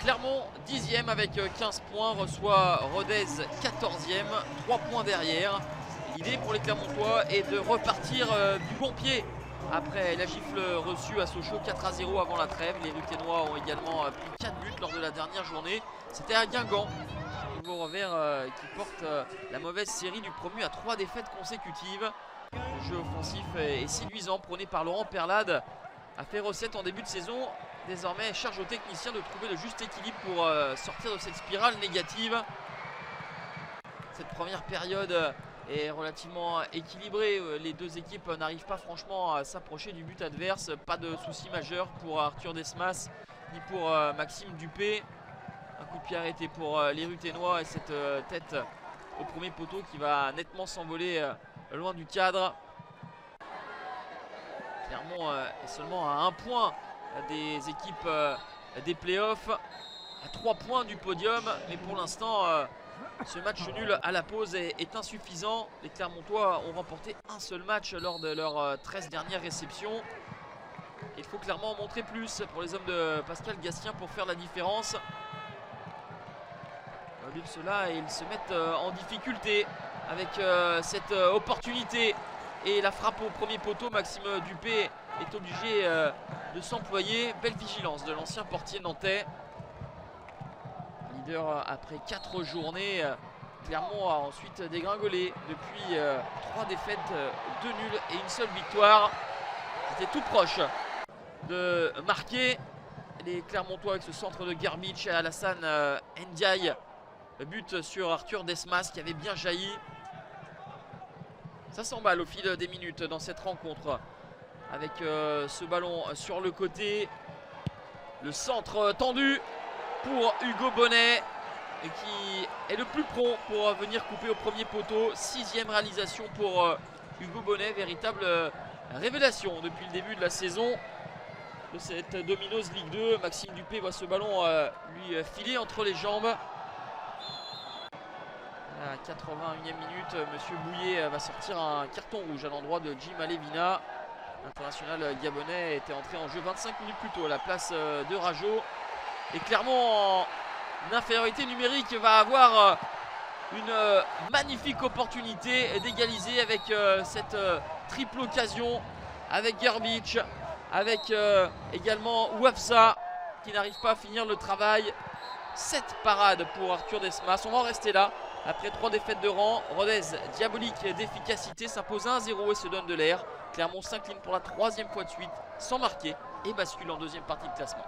Clermont 10e avec 15 points, reçoit Rodez 14e, 3 points derrière. L'idée pour les Clermontois est de repartir du bon pied après la gifle reçue à Sochaux 4-0 avant la trêve. Les Ruténois ont également pris 4 buts lors de la dernière journée. C'était à Guingamp. Nouveau revers qui porte la mauvaise série du promu à 3 défaites consécutives. Le jeu offensif est séduisant, prôné par Laurent Perlade, a fait recette en début de saison. Désormais, charge aux techniciens de trouver le juste équilibre pour sortir de cette spirale négative. Cette première période est relativement équilibrée. Les deux équipes n'arrivent pas franchement à s'approcher du but adverse. Pas de souci majeur pour Arthur Desmas ni pour Maxime Dupé. Un coup de pied arrêté pour les Ruténois et cette tête au premier poteau qui va nettement s'envoler loin du cadre. Clermont est seulement à 1 point des équipes des playoffs, à 3 points du podium, mais pour l'instant ce match nul à la pause est insuffisant. Les Clermontois ont remporté un seul match lors de leurs 13 dernières réceptions. Il faut clairement en montrer plus pour les hommes de Pascal Gastien pour faire la différence. Au lieu de cela, ils se mettent en difficulté avec cette opportunité et la frappe au premier poteau. Maxime Dupé est obligé de s'employer. Belle vigilance de l'ancien portier nantais. Leader après 4 journées. Clermont a ensuite dégringolé depuis 3 défaites, 2 nuls et une seule victoire. C'était tout proche de marquer. Les Clermontois avec ce centre de Garbic et Alassane Ndiaye. But sur Arthur Desmas qui avait bien jailli. Ça s'emballe au fil des minutes dans cette rencontre. Avec ce ballon sur le côté. Le centre tendu pour Hugo Bonnet, qui est le plus prompt pour venir couper au premier poteau. 6e réalisation pour Hugo Bonnet. Véritable révélation depuis le début de la saison de cette Domino's Ligue 2. Maxime Dupé voit ce ballon lui filer entre les jambes. À 81e minute, Monsieur Bouillet va sortir un carton rouge à l'endroit de Jim Alevina. L'international gabonais était entré en jeu 25 minutes plus tôt à la place de Rajo. Et Clermont, en infériorité numérique, va avoir une magnifique opportunité d'égaliser avec cette triple occasion, avec Gerbic, avec également Ouafsa qui n'arrive pas à finir le travail. 7 parades pour Arthur Desmas. On va en rester là. Après 3 défaites de rang, Rodez, diabolique d'efficacité, s'impose 1-0 et se donne de l'air. Clermont s'incline pour la 3e fois de suite, sans marquer, et bascule en 2e partie de classement.